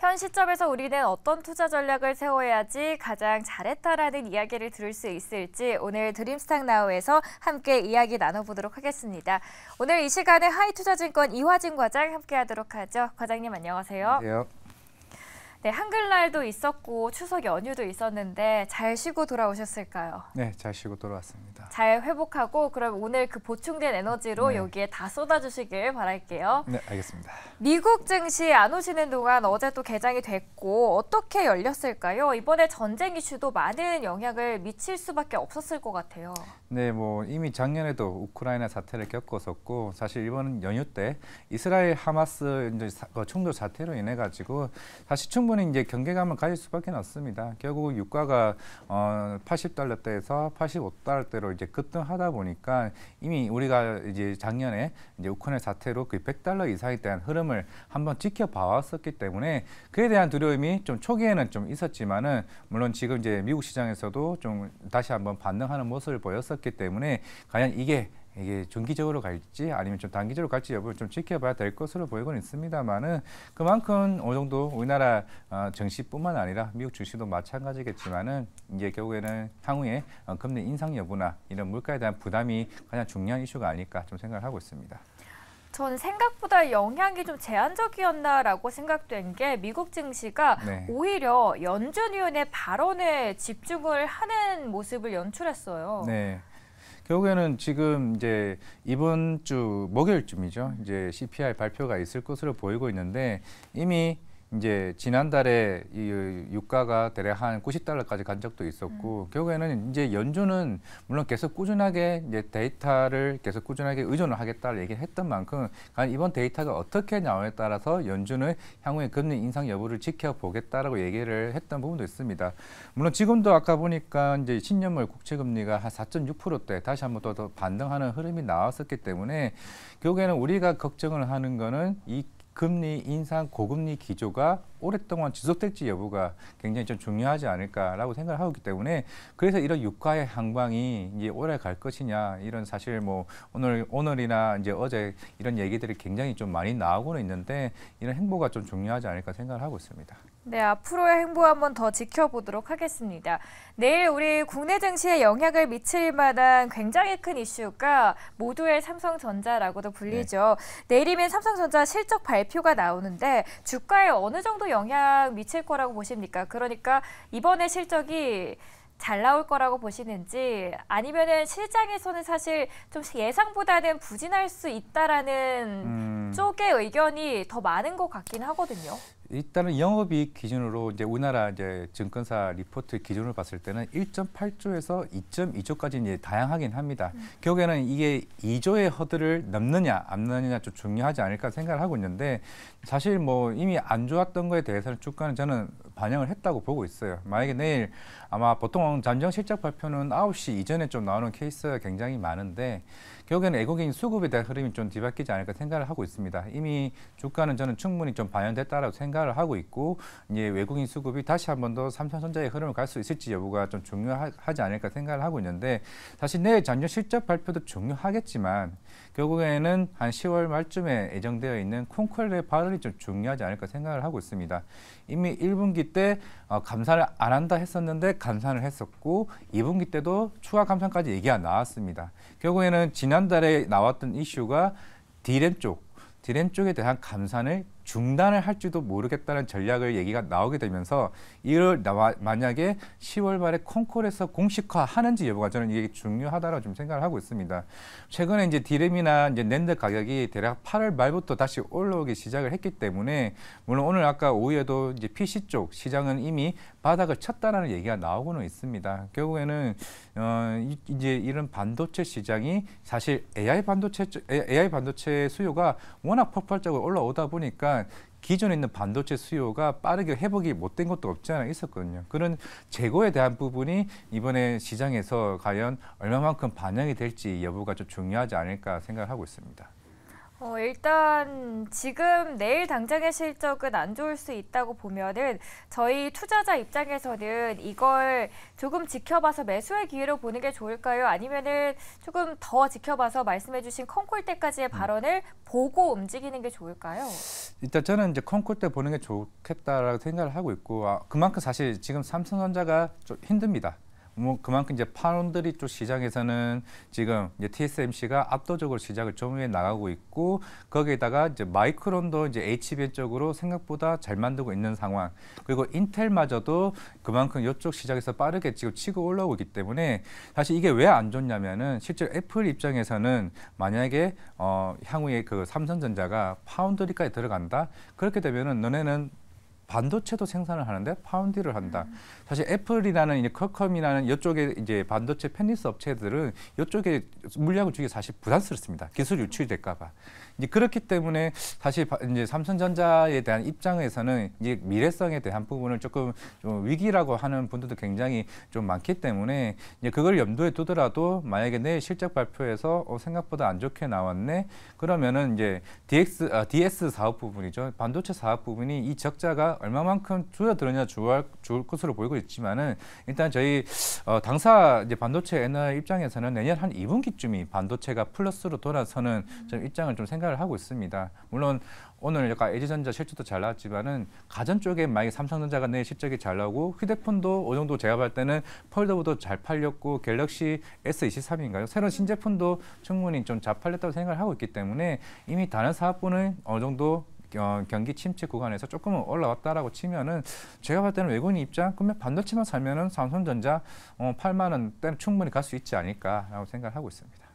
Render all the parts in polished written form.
현 시점에서 우리는 어떤 투자 전략을 세워야지 가장 잘했다라는 이야기를 들을 수 있을지 오늘 드림스탁나우에서 함께 이야기 나눠보도록 하겠습니다. 오늘 이 시간에 하이투자증권 이화진 과장 함께하도록 하죠. 과장님 안녕하세요. 안녕하세요. 네, 한글날도 있었고 추석 연휴도 있었는데 잘 쉬고 돌아오셨을까요? 네, 잘 쉬고 돌아왔습니다. 잘 회복하고 그럼 오늘 그 보충된 에너지로 여기에 다 쏟아주시길 바랄게요. 네, 알겠습니다. 미국 증시 안 오시는 동안 어제 또 개장이 됐고 어떻게 열렸을까요? 이번에 전쟁 이슈도 많은 영향을 미칠 수밖에 없었을 것 같아요. 네, 뭐 이미 작년에도 우크라이나 사태를 겪었었고 사실 이번 연휴 때 이스라엘 하마스 이제 충돌 사태로 인해 가지고 사실 충분히 이제 경계감을 가질 수밖에 없습니다. 결국 유가가 $80대에서 $85대로 이제 급등하다 보니까 이미 우리가 이제 작년에 이제 우크라이나 사태로 그 $100 이상에 대한 흐름을 한번 지켜봐왔었기 때문에 그에 대한 두려움이 좀 초기에는 좀 있었지만은 물론 지금 이제 미국 시장에서도 좀 다시 한번 반등하는 모습을 보였었기 때문에 과연 이게 중기적으로 갈지 아니면 좀 단기적으로 갈지 여부를 좀 지켜봐야 될 것으로 보이고는 있습니다만은 그만큼 어느 정도 우리나라 증시뿐만 아니라 미국 증시도 마찬가지겠지만은 이제 결국에는 향후에 금리 인상 여부나 이런 물가에 대한 부담이 가장 중요한 이슈가 아닐까 좀 생각을 하고 있습니다. 전 생각보다 영향이 좀 제한적이었나라고 생각된 게 미국 증시가 오히려 연준 위원의 발언에 집중을 하는 모습을 연출했어요. 네. 결국에는 지금 이제 이번 주 목요일쯤이죠. 이제 CPI 발표가 있을 것으로 보이고 있는데 이미 이제 지난달에 이 유가가 대략 한 $90까지 간 적도 있었고 결국에는 이제 연준은 물론 계속 꾸준하게 이제 데이터를 계속 꾸준하게 의존을 하겠다를 얘기를 했던 만큼 과연 이번 데이터가 어떻게 나오냐에 따라서 연준은 향후에 금리 인상 여부를 지켜보겠다라고 얘기를 했던 부분도 있습니다. 물론 지금도 아까 보니까 이제 10년물 국채 금리가 한 4.6%대 다시 한번 더 반등하는 흐름이 나왔었기 때문에 결국에는 우리가 걱정을 하는 거는 이 금리 인상 고금리 기조가 오랫동안 지속될지 여부가 굉장히 좀 중요하지 않을까라고 생각을 하고 있기 때문에 그래서 이런 유가의 향방이 이제 오래 갈 것이냐 이런 사실 뭐 오늘이나 이제 어제 이런 얘기들이 굉장히 좀 많이 나오고는 있는데 이런 행보가 좀 중요하지 않을까 생각을 하고 있습니다. 네, 앞으로의 행보 한번 더 지켜보도록 하겠습니다. 내일 우리 국내 증시에 영향을 미칠 만한 굉장히 큰 이슈가 모두의 삼성전자라고도 불리죠. 내일이면 삼성전자 실적 발표가 나오는데 주가에 어느 정도 영향 미칠 거라고 보십니까? 그러니까 이번에 실적이 잘 나올 거라고 보시는지 아니면은 시장에서는 사실 좀 예상보다는 부진할 수 있다라는 쪽의 의견이 더 많은 것 같긴 하거든요. 일단은 영업이익 기준으로 이제 우리나라 이제 증권사 리포트 기준으로 봤을 때는 1.8조에서 2.2조까지 이제 다양하긴 합니다. 결국에는 이게 2조의 허들을 넘느냐 안 넘느냐 좀 중요하지 않을까 생각을 하고 있는데 사실 뭐 이미 안 좋았던 거에 대해서는 주가는 저는 반영을 했다고 보고 있어요. 만약에 내일 아마 보통 잠정 실적 발표는 9시 이전에 좀 나오는 케이스가 굉장히 많은데 결국에는 외국인 수급에 대한 흐름이 좀 뒤바뀌지 않을까 생각을 하고 있습니다. 이미 주가는 저는 충분히 좀 반영됐다라고 생각을 하고 있고 이제 외국인 수급이 다시 한 번 더 삼성전자의 흐름을 갈 수 있을지 여부가 좀 중요하지 않을까 생각을 하고 있는데 사실 내일 잠정 실적 발표도 중요하겠지만 결국에는 한 10월 말쯤에 예정되어 있는 콩쿨의 발언이 좀 중요하지 않을까 생각을 하고 있습니다. 이미 1분기 때 감산을 안 한다 했었는데 감산을 했었고 2분기 때도 추가 감산까지 얘기가 나왔습니다. 결국에는 지난달에 나왔던 이슈가 디램 쪽에 대한 감산을 중단을 할지도 모르겠다는 전략을 얘기가 나오게 되면서 이를 만약에 10월 말에 콩콜에서 공식화하는지 여부가 저는 이게 중요하다고 좀 생각을 하고 있습니다. 최근에 이제 디램이나 이제 낸드 가격이 대략 8월 말부터 다시 올라오기 시작을 했기 때문에 물론 오늘 아까 오후에도 이제 PC 쪽 시장은 이미 바닥을 쳤다라는 얘기가 나오고는 있습니다. 결국에는 이제 이런 반도체 시장이 사실 AI 반도체 수요가 워낙 폭발적으로 올라오다 보니까 기존에 있는 반도체 수요가 빠르게 회복이 못된 것도 없지 않아 있었거든요. 그런 재고에 대한 부분이 이번에 시장에서 과연 얼마만큼 반영이 될지 여부가 좀 중요하지 않을까 생각을 하고 있습니다. 일단 지금 내일 당장의 실적은 안 좋을 수 있다고 보면은 저희 투자자 입장에서는 이걸 조금 지켜봐서 매수의 기회로 보는 게 좋을까요? 아니면은 조금 더 지켜봐서 말씀해주신 컨콜 때까지의 발언을 보고 움직이는 게 좋을까요? 일단 저는 이제 컨콜 때 보는 게 좋겠다라고 생각을 하고 있고, 그만큼 사실 지금 삼성전자가 좀 힘듭니다. 뭐 그만큼 이제 파운드리 쪽 시장에서는 지금 이제 TSMC가 압도적으로 시장을 점유해 나가고 있고, 거기에다가 이제 마이크론도 이제 HBM 쪽으로 생각보다 잘 만들고 있는 상황. 그리고 인텔마저도 그만큼 이쪽 시장에서 빠르게 지금 치고 올라오고 있기 때문에 사실 이게 왜 안 좋냐면은 실제 애플 입장에서는 만약에 향후에 그 삼성전자가 파운드리까지 들어간다. 그렇게 되면은 너네는 반도체도 생산을 하는데 파운드리를 한다. 사실 애플이라는 이제 퀄컴이라는 이쪽에 이제 반도체 팹리스 업체들은 이쪽에 물량을 주기 사실 부담스럽습니다. 기술 유출이 될까봐. 이제 그렇기 때문에 사실 이제 삼성전자에 대한 입장에서는 이제 미래성에 대한 부분을 조금 좀 위기라고 하는 분들도 굉장히 좀 많기 때문에 이제 그걸 염두에 두더라도 만약에 내일 실적 발표에서 생각보다 안 좋게 나왔네. 그러면은 이제 DS 사업 부분이죠. 반도체 사업 부분이 이 적자가 얼마만큼 줄어들느냐 좋을 것으로 보이고 있지만은 일단 저희 당사 이제 반도체 애널 입장에서는 내년 한 2분기쯤이 반도체가 플러스로 돌아서는 좀 입장을 좀 생각을 하고 있습니다. 물론 오늘 약간 LG전자 실적도 잘 나왔지만은 가전 쪽에 만약에 삼성전자가 내일 실적이 잘 나오고 휴대폰도 어느 정도 제가 볼 때는 폴더보도 잘 팔렸고 갤럭시 S23인가요? 새로운 신제품도 충분히 좀 잘 팔렸다고 생각을 하고 있기 때문에 이미 다른 사업부는 어느 정도 경기 침체 구간에서 조금은 올라왔다라고 치면은 제가 봤을 때는 외국인 입장 그러면 반도체만 살면은 삼성전자 8만 원대는 충분히 갈 수 있지 않을까라고 생각을 하고 있습니다.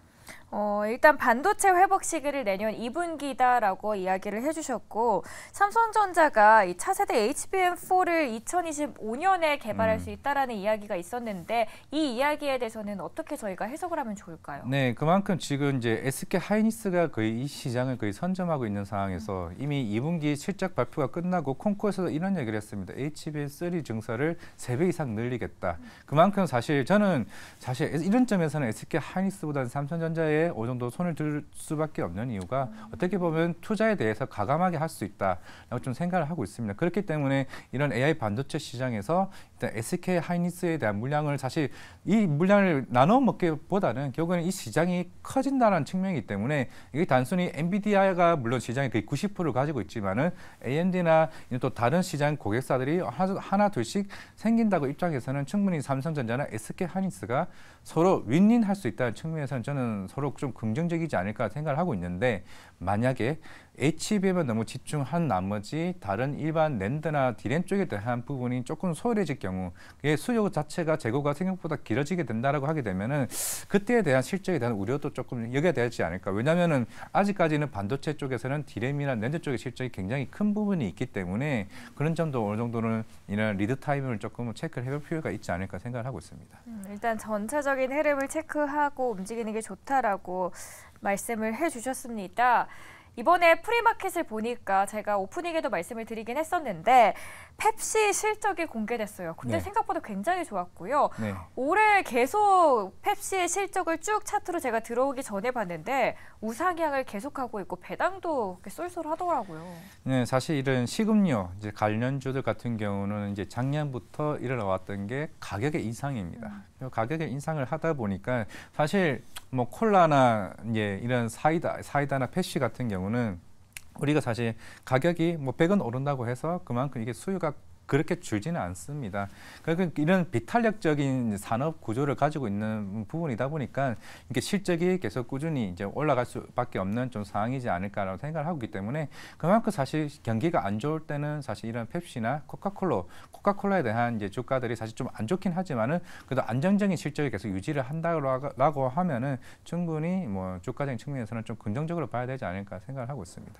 일단 반도체 회복 시기를 내년 2분기다라고 이야기를 해주셨고 삼성전자가 이 차세대 HBM4를 2025년에 개발할 수 있다라는 이야기가 있었는데 이 이야기에 대해서는 어떻게 저희가 해석을 하면 좋을까요? 네, 그만큼 지금 이제 SK 하이닉스가 거의 이 시장을 거의 선점하고 있는 상황에서 이미 2분기 실적 발표가 끝나고 콩쿠르에서도 이런 얘기를 했습니다. HBM3 증설을 3배 이상 늘리겠다. 그만큼 사실 저는 사실 이런 점에서는 SK 하이닉스보다는 삼성전자에 어느 정도 손을 들 수밖에 없는 이유가 어떻게 보면 투자에 대해서 가감하게 할 수 있다라고 좀 생각을 하고 있습니다. 그렇기 때문에 이런 AI 반도체 시장에서 일단 SK 하이닉스에 대한 물량을 사실 이 물량을 나눠 먹기보다는 결국에는 이 시장이 커진다는 측면이기 때문에 이게 단순히 엔비디아가 물론 시장의 거의 90%를 가지고 있지만은 AMD나 또 다른 시장 고객사들이 하나 둘씩 생긴다고 입장에서는 충분히 삼성전자나 SK 하이닉스가 서로 윈윈할 수 있다는 측면에서는 저는 서로 좀 긍정적이지 않을까 생각을 하고 있는데 만약에 HBM에 너무 집중한 나머지 다른 일반 낸드나 디램 쪽에 대한 부분이 조금 소홀해질 경우 수요 자체가 재고가 생각보다 길어지게 된다라고 하게 되면은 그때에 대한 실적에 대한 우려도 조금 여겨야 되지 않을까. 왜냐하면은 아직까지는 반도체 쪽에서는 디램이나 낸드 쪽의 실적이 굉장히 큰 부분이 있기 때문에 그런 점도 어느 정도는 이런 리드 타임을 조금 체크를 해볼 필요가 있지 않을까 생각을 하고 있습니다. 일단 전체적인 흐름을 체크하고 움직이는 게 좋다라고 말씀을 해주셨습니다. 이번에 프리마켓을 보니까 제가 오프닝에도 말씀을 드리긴 했었는데 펩시 실적이 공개됐어요. 근데 네. 생각보다 굉장히 좋았고요. 네. 올해 계속 펩시의 실적을 쭉 차트로 제가 들어오기 전에 봤는데 우상향을 계속하고 있고 배당도 쏠쏠하더라고요. 네, 사실 이런 식음료 이제 관련주들 같은 경우는 이제 작년부터 일어나왔던 게 가격의 인상입니다. 가격의 인상을 하다 보니까 사실 뭐 콜라나 이제 이런 사이다나 펩시 같은 경우는 우리가 사실 가격이 뭐 100원 오른다고 해서 그만큼 이게 수요가 그렇게 줄지는 않습니다. 그러니까 이런 비탄력적인 산업 구조를 가지고 있는 부분이다 보니까 이게 실적이 계속 꾸준히 이제 올라갈 수밖에 없는 좀 상황이지 않을까라고 생각을 하고 있기 때문에 그만큼 사실 경기가 안 좋을 때는 사실 이런 펩시나 코카콜라에 대한 이제 주가들이 사실 좀 안 좋긴 하지만은 그래도 안정적인 실적을 계속 유지를 한다고 하면은 충분히 뭐 주가적인 측면에서는 좀 긍정적으로 봐야 되지 않을까 생각을 하고 있습니다.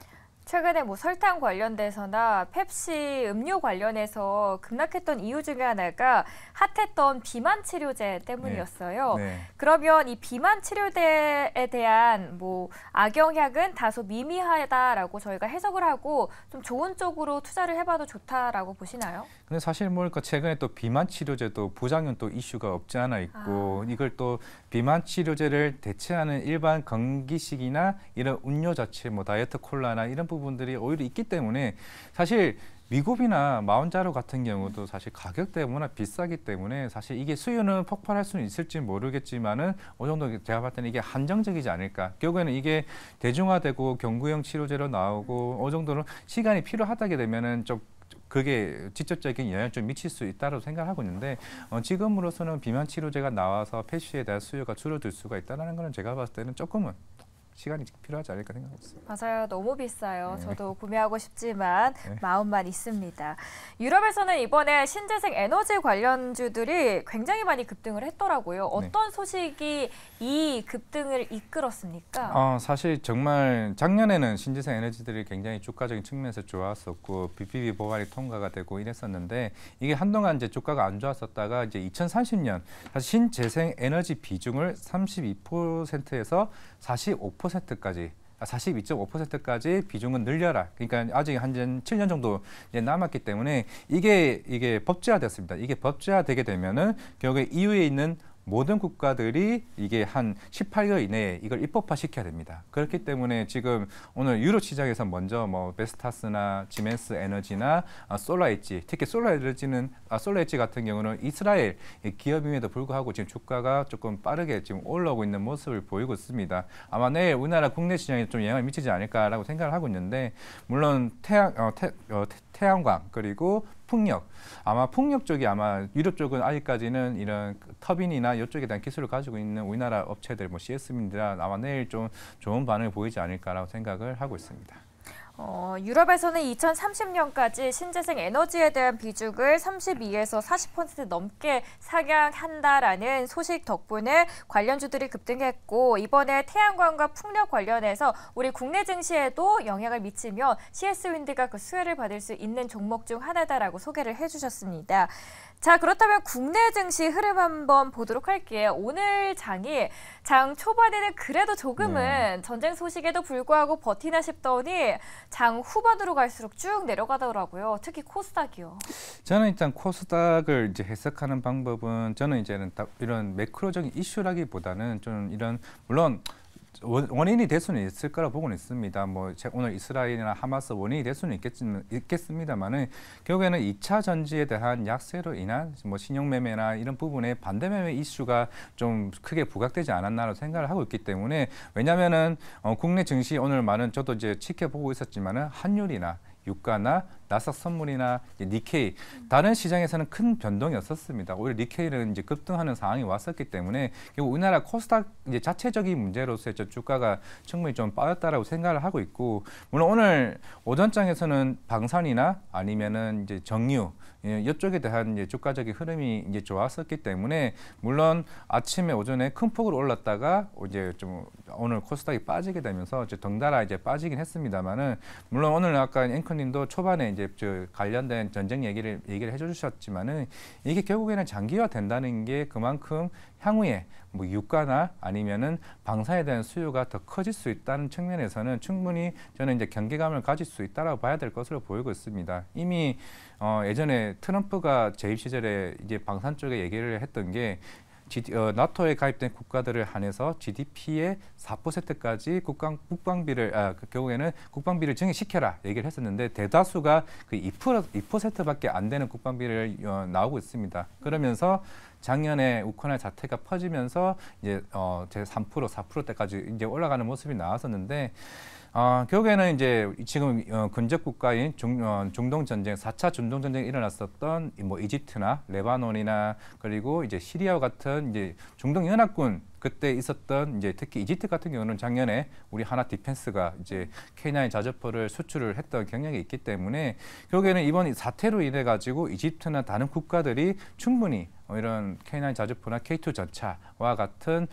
최근에 뭐 설탕 관련돼서나 펩시 음료 관련해서 급락했던 이유 중에 하나가 핫했던 비만 치료제 때문이었어요. 네. 그러면 이 비만 치료제에 대한 뭐 악영향은 다소 미미하다라고 저희가 해석을 하고 좀 좋은 쪽으로 투자를 해봐도 좋다라고 보시나요? 근데 사실 뭐랄까 최근에 또 비만 치료제도 부작용 또 이슈가 없지 않아 있고 이걸 또 비만 치료제를 대체하는 일반 건기식이나 이런 음료 자체 뭐 다이어트 콜라나 이런 부분들이 오히려 있기 때문에 사실 미국이나 마운자로 같은 경우도 사실 가격대가 워낙 비싸기 때문에 사실 이게 수요는 폭발할 수는 있을지 모르겠지만은 어느 정도 제가 봤을 때는 이게 한정적이지 않을까. 결국에는 이게 대중화되고 경구용 치료제로 나오고 어느 정도는 시간이 필요하다게 되면은 좀 그게 직접적인 영향을 좀 미칠 수 있다고 생각하고 있는데 지금으로서는 비만 치료제가 나와서 펩시에 대한 수요가 줄어들 수가 있다는 거는 제가 봤을 때는 조금은 시간이 필요하지 않을까 생각하고 있습니다. 맞아요. 너무 비싸요. 네. 저도 구매하고 싶지만 네. 마음만 있습니다. 유럽에서는 이번에 신재생 에너지 관련주들이 굉장히 많이 급등을 했더라고요. 어떤 소식이 이 급등을 이끌었습니까? 사실 정말 작년에는 신재생 에너지들이 굉장히 주가적인 측면에서 좋았었고 BBB 보관이 통과가 되고 이랬었는데 이게 한동안 이제 주가가 안 좋았었다가 이제 2030년 사실 신재생 에너지 비중을 32%에서 45%까지 42.5%까지 비중은 늘려라. 그러니까 아직 한 7년 정도 이제 남았기 때문에 이게 법제화됐습니다. 이게 법제화되게 되면은 결국에 EU에 있는 모든 국가들이 이게 한 18개월 이내에 이걸 입법화 시켜야 됩니다. 그렇기 때문에 지금 오늘 유럽 시장에서 먼저 뭐 베스타스나 지멘스 에너지나 솔라엣지, 특히 솔라엣지 같은 경우는 이스라엘 기업임에도 불구하고 지금 주가가 조금 빠르게 지금 올라오고 있는 모습을 보이고 있습니다. 아마 내일 우리나라 국내 시장에 좀 영향을 미치지 않을까라고 생각을 하고 있는데 물론 태양광 그리고 풍력 아마 풍력 쪽이 아마 유럽 쪽은 아직까지는 이런 터빈이나 이쪽에 대한 기술을 가지고 있는 우리나라 업체들 뭐 CS입니다. 아마 내일 좀 좋은 반응을 보이지 않을까라고 생각을 하고 있습니다. 유럽에서는 2030년까지 신재생 에너지에 대한 비중을 32에서 40% 넘게 상향한다라는 소식 덕분에 관련주들이 급등했고 이번에 태양광과 풍력 관련해서 우리 국내 증시에도 영향을 미치며 CS윈드가 그 수혜를 받을 수 있는 종목 중 하나다라고 소개를 해주셨습니다. 자, 그렇다면 국내 증시 흐름 한번 보도록 할게요. 오늘 장이 장 초반에는 그래도 조금은 전쟁 소식에도 불구하고 버티나 싶더니 장 후반으로 갈수록 쭉 내려가더라고요. 특히 코스닥이요. 저는 일단 코스닥을 이제 해석하는 방법은 저는 이제는 이런 매크로적인 이슈라기보다는 좀 이런 물론 원인이 될 수는 있을 거라 보고는 있습니다. 뭐 오늘 이스라엘이나 하마스 원인이 될 수는 있겠습니다만은 결국에는 2차 전지에 대한 약세로 인한 뭐 신용 매매나 이런 부분에 반대 매매 이슈가 좀 크게 부각되지 않았나라고 생각을 하고 있기 때문에 왜냐하면은 국내 증시 오늘 많은 저도 이제 지켜보고 있었지만은 환율이나 유가나 나스닥 선물이나 니케이 다른 시장에서는 큰 변동이 없었습니다. 오히려 니케이는 이제 급등하는 상황이 왔었기 때문에 결국 우리나라 코스닥 이제 자체적인 문제로서 주가가 충분히 좀 빠졌다라고 생각을 하고 있고 물론 오늘 오전장에서는 방산이나 아니면은 이제 정유 이쪽에 대한 이제 주가적인 흐름이 이제 좋았었기 때문에 물론 아침에 오전에 큰 폭으로 올랐다가 이제 좀 오늘 코스닥이 빠지게 되면서 이제 덩달아 이제 빠지긴 했습니다만은 물론 오늘 아까 앵커님도 초반에 이제 관련된 전쟁 얘기를 해주셨지만은 이게 결국에는 장기화 된다는 게 그만큼 향후에 뭐 유가나 아니면은 방산에 대한 수요가 더 커질 수 있다는 측면에서는 충분히 저는 이제 경계감을 가질 수 있다라고 봐야 될 것으로 보이고 있습니다. 이미 예전에 트럼프가 재임 시절에 이제 방산 쪽에 얘기를 했던 게 나토에 가입된 국가들을 한해서 GDP의 4%까지 결국에는 국방비를 증액시켜라 얘기를 했었는데 대다수가 그 2%밖에 안 되는 국방비를 나오고 있습니다. 그러면서 작년에 우크라이나 사태가 퍼지면서 이제 제 3%, 4%대까지 이제 올라가는 모습이 나왔었는데 결국에는 이제 지금 근접 국가인 중동 전쟁, 4차 중동 전쟁이 일어났었던 뭐 이집트나 레바논이나 그리고 이제 시리아와 같은 이제 중동 연합군 그때 있었던 이제 특히 이집트 같은 경우는 작년에 우리 하나 디펜스가 이제 K9 자주포를 수출을 했던 경력이 있기 때문에 결국에는 이번 사태로 인해 가지고 이집트나 다른 국가들이 충분히 이런 K9 자주포나 K2 전차와 같은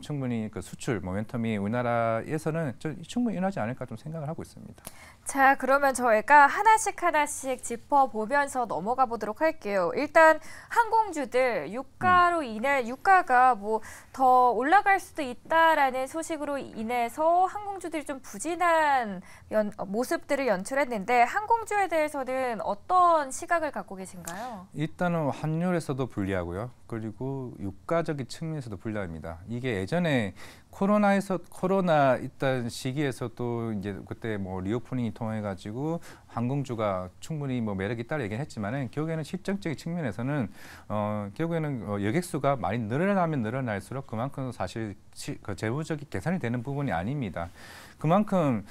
충분히 그 수출 모멘텀이 우리나라에서는 좀 충분히 일어나지 않을까 좀 생각을 하고 있습니다. 자, 그러면 저희가 하나씩 짚어보면서 넘어가 보도록 할게요. 일단 항공주들 유가로 인해 유가가 뭐 더 올라갈 수도 있다라는 소식으로 인해서 항공주들이 좀 부진한 모습들을 연출했는데 항공주에 대해서는 어떤 시각을 갖고 계신가요? 일단은 환율에서도 불리하고요. 그리고 유가적인 측면에서도 불리합니다. 이게 예전에 코로나 있던 시기에서도 이제 그때 뭐 리오프닝이 통해 가지고 항공주가 충분히 뭐 매력이 있다고 얘기했지만은 결국에는 실정적인 측면에서는 결국에는 여객수가 많이 늘어나면 늘어날수록 그만큼 사실 그 재무적인 계산이 되는 부분이 아닙니다. 그만큼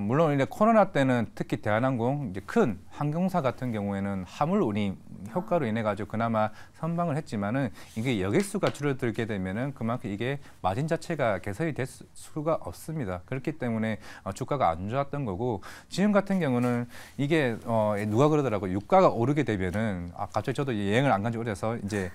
물론 이제 코로나 때는 특히 대한항공 이제 큰 항공사 같은 경우에는 화물 운임 효과로 인해 가지고 그나마 선방을 했지만은 이게 여객수가 줄어들게 되면은 그만큼 이게 마진 자체가 개선이 될 수가 없습니다. 그렇기 때문에 주가가 안 좋았던 거고 지금 같은 경우는 이게 누가 그러더라고요. 유가가 오르게 되면은 갑자기 저도 여행을 안 간 지 오래서 이제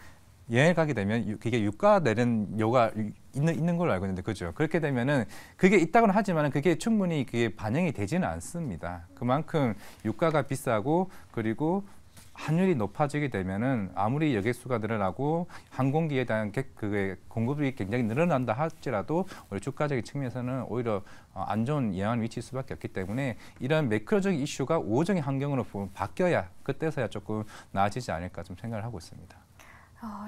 여행 가게 되면 그게 유가 내는 요가 있는 걸로 알고 있는데 그죠? 그렇게 되면은 그게 있다고는 하지만 그게 충분히 그게 반영이 되지는 않습니다. 그만큼 유가가 비싸고 그리고 환율이 높아지게 되면은 아무리 여객수가 늘어나고 항공기에 대한 그게 공급이 굉장히 늘어난다 할지라도 우리 주가적인 측면에서는 오히려 안 좋은 영향을 미칠 수밖에 없기 때문에 이런 매크로적인 이슈가 우호적인 환경으로 바뀌어야 그때서야 조금 나아지지 않을까 좀 생각을 하고 있습니다.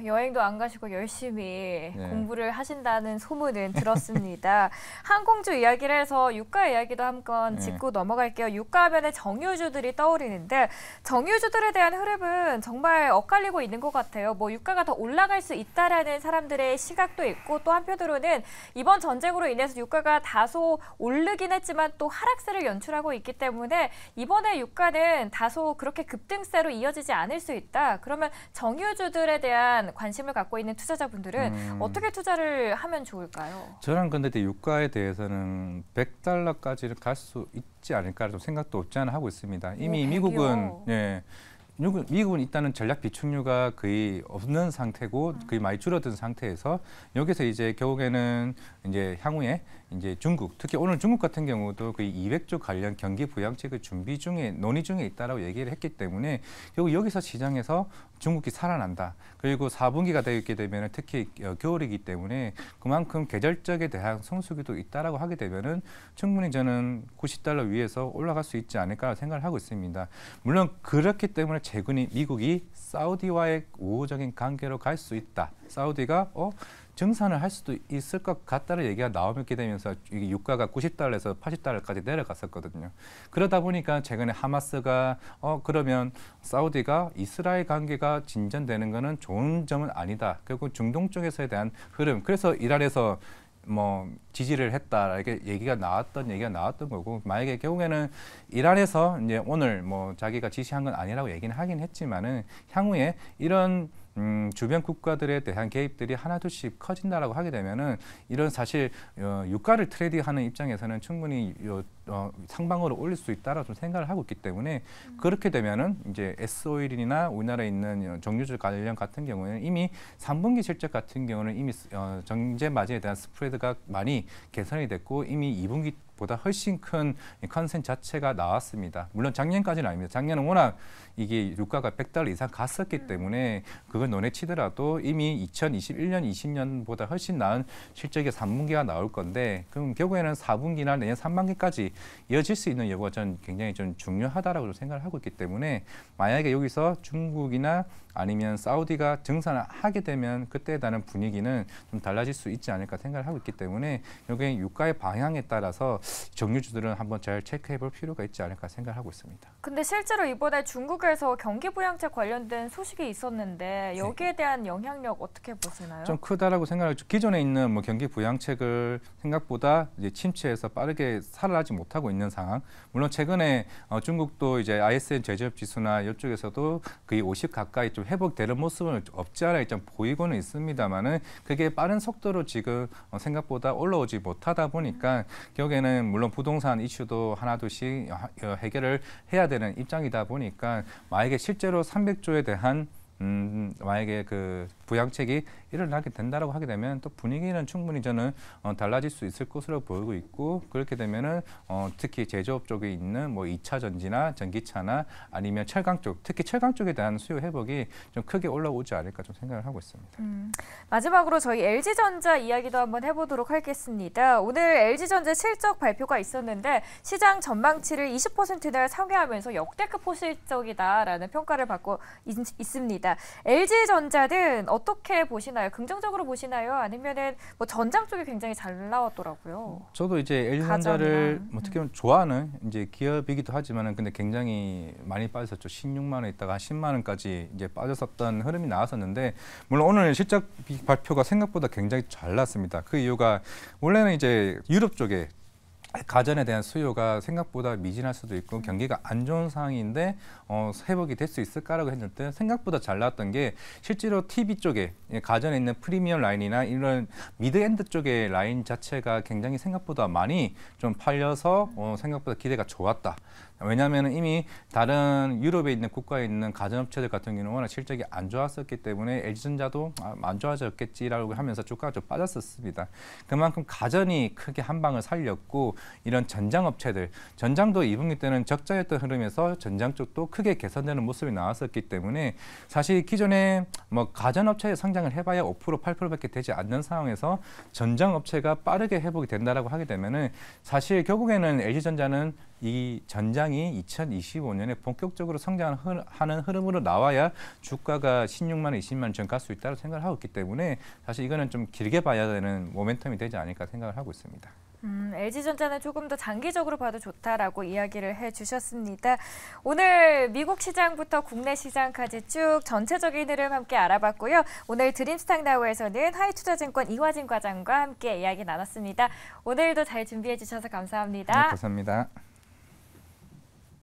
여행도 안 가시고 열심히 공부를 하신다는 소문은 들었습니다. 항공주 이야기를 해서 유가 이야기도 한번 짚고 넘어갈게요. 유가하면 정유주들이 떠오르는데 정유주들에 대한 흐름은 정말 엇갈리고 있는 것 같아요. 뭐 유가가 더 올라갈 수 있다라는 사람들의 시각도 있고 또 한편으로는 이번 전쟁으로 인해서 유가가 다소 오르긴 했지만 또 하락세를 연출하고 있기 때문에 이번에 유가는 다소 그렇게 급등세로 이어지지 않을 수 있다. 그러면 정유주들에 대한 관심을 갖고 있는 투자자분들은 어떻게 투자를 하면 좋을까요? 저는 근데 유가에 대해서는 100달러까지는 갈 수 있지 않을까 좀 생각도 없지 않아 하고 있습니다. 이미 미국은 일단은 전략 비축유가 거의 없는 상태고 거의 많이 줄어든 상태에서 여기서 이제 결국에는 이제 향후에 이제 중국, 특히 오늘 중국 같은 경우도 거의 200조 관련 경기 부양책을 준비 중에 논의 중에 있다라고 얘기를 했기 때문에 결국 여기서 시장에서 중국이 살아난다. 그리고 4분기가 되게 되면 특히 겨울이기 때문에 그만큼 계절적에 대한 성수기도 있다라고 하게 되면은 충분히 저는 90달러 위에서 올라갈 수 있지 않을까 생각을 하고 있습니다. 물론 그렇기 때문에 최근에 미국이 사우디와의 우호적인 관계로 갈 수 있다. 사우디가 증산을 할 수도 있을 것 같다는 얘기가 나오게 되면서 이게 유가가 90달러에서 80달러까지 내려갔었거든요. 그러다 보니까 최근에 하마스가 그러면 사우디가 이스라엘 관계가 진전되는 거는 좋은 점은 아니다. 결국 중동 쪽에서에 대한 흐름. 그래서 이란에서 뭐 지지를 했다 이렇게 얘기가 나왔던 거고 만약에 결국에는 이란에서 이제 오늘 뭐 자기가 지시한 건 아니라고 얘기는 하긴 했지만은 향후에 이런 주변 국가들에 대한 개입들이 하나둘씩 커진다라고 하게 되면은 이런 사실 유가를 트레이딩하는 입장에서는 충분히 상방으로 올릴 수 있다라고 좀 생각을 하고 있기 때문에 그렇게 되면은 이제 S-오일이나 우리나라에 있는 정유주 관련 같은 경우에는 이미 3분기 실적 같은 경우는 이미 정제 마진에 대한 스프레드가 많이 개선이 됐고 이미 2분기 보다 훨씬 큰 컨센 자체가 나왔습니다. 물론 작년까지는 아닙니다. 작년은 워낙 이게 유가가 100달러 이상 갔었기 때문에 그걸 논해치더라도 이미 2021년, 20년보다 훨씬 나은 실적의 3분기가 나올 건데 그럼 결국에는 4분기나 내년 3분기까지 이어질 수 있는 여부가 저는 굉장히 좀 중요하다라고 생각을 하고 있기 때문에 만약에 여기서 중국이나 아니면 사우디가 증산을 하게 되면 그때에 대한 분위기는 좀 달라질 수 있지 않을까 생각을 하고 있기 때문에 여기 유가의 방향에 따라서 정유주들은 한번 잘 체크해 볼 필요가 있지 않을까 생각하고 있습니다. 근데 실제로 이번에 중국에서 경기 부양책 관련된 소식이 있었는데 여기에 대한 영향력 어떻게 보시나요? 좀 크다라고 생각하죠. 기존에 있는 뭐 경기 부양책을 생각보다 이제 침체해서 빠르게 살아나지 못하고 있는 상황. 물론 최근에 중국도 이제 ISM 제조업 지수나 이쪽에서도 거의 50 가까이 좀 회복되는 모습은 없지 않아 좀 보이고는 있습니다만은 그게 빠른 속도로 지금 생각보다 올라오지 못하다 보니까 결국에는 물론 부동산 이슈도 하나둘씩 해결을 해야 되는 입장이다 보니까 만약에 실제로 300조에 대한 만약에 그 부양책이 일어나게 된다라고 하게 되면 또 분위기는 충분히 저는 달라질 수 있을 것으로 보이고 있고 그렇게 되면은 특히 제조업 쪽에 있는 뭐 2차 전지나 전기차나 아니면 철강 쪽, 특히 철강 쪽에 대한 수요 회복이 좀 크게 올라오지 않을까 좀 생각을 하고 있습니다. 마지막으로 저희 LG전자 이야기도 한번 해보도록 하겠습니다. 오늘 LG전자 실적 발표가 있었는데 시장 전망치를 20%나 상회하면서 역대급 포실적이다라는 평가를 받고 있습니다. LG전자는 어떻게 보시나요? 긍정적으로 보시나요? 아니면은 뭐 전장 쪽이 굉장히 잘 나왔더라고요. 저도 이제 LG전자를 뭐 특히 좋아하는 이제 기업이기도 하지만은 근데 굉장히 많이 빠졌었죠. 16만 원 있다가 한 10만 원까지 이제 빠졌었던 흐름이 나왔었는데 물론 오늘 실적 발표가 생각보다 굉장히 잘 났습니다. 그 이유가 원래는 이제 유럽 쪽에 가전에 대한 수요가 생각보다 미진할 수도 있고 경기가 안 좋은 상황인데 회복이 될 수 있을까라고 했는데 생각보다 잘 나왔던 게 실제로 TV 쪽에 가전에 있는 프리미엄 라인이나 이런 미드엔드 쪽의 라인 자체가 굉장히 생각보다 많이 좀 팔려서 생각보다 기대가 좋았다. 왜냐하면 이미 다른 유럽에 있는 국가에 있는 가전업체들 같은 경우는 워낙 실적이 안 좋았었기 때문에 LG전자도 안 좋아졌겠지라고 하면서 주가가 좀 빠졌었습니다. 그만큼 가전이 크게 한 방을 살렸고 이런 전장업체들, 전장도 2분기 때는 적자였던 흐름에서 전장 쪽도 크게 개선되는 모습이 나왔었기 때문에 사실 기존에 뭐 가전업체의 성장을 해봐야 5% 8%밖에 되지 않는 상황에서 전장업체가 빠르게 회복이 된다라고 하게 되면은 사실 결국에는 LG전자는 이 전장이 2025년에 본격적으로 성장하는 흐름으로 나와야 주가가 16만 원, 20만 원 전 갈 수 있다고 생각을 하고 있기 때문에 사실 이거는 좀 길게 봐야 되는 모멘텀이 되지 않을까 생각을 하고 있습니다. LG전자는 조금 더 장기적으로 봐도 좋다라고 이야기를 해주셨습니다. 오늘 미국 시장부터 국내 시장까지 쭉 전체적인 흐름 함께 알아봤고요. 오늘 드림스탁나우에서는 하이투자증권 이화진 과장과 함께 이야기 나눴습니다. 오늘도 잘 준비해 주셔서 감사합니다. 네, 감사합니다.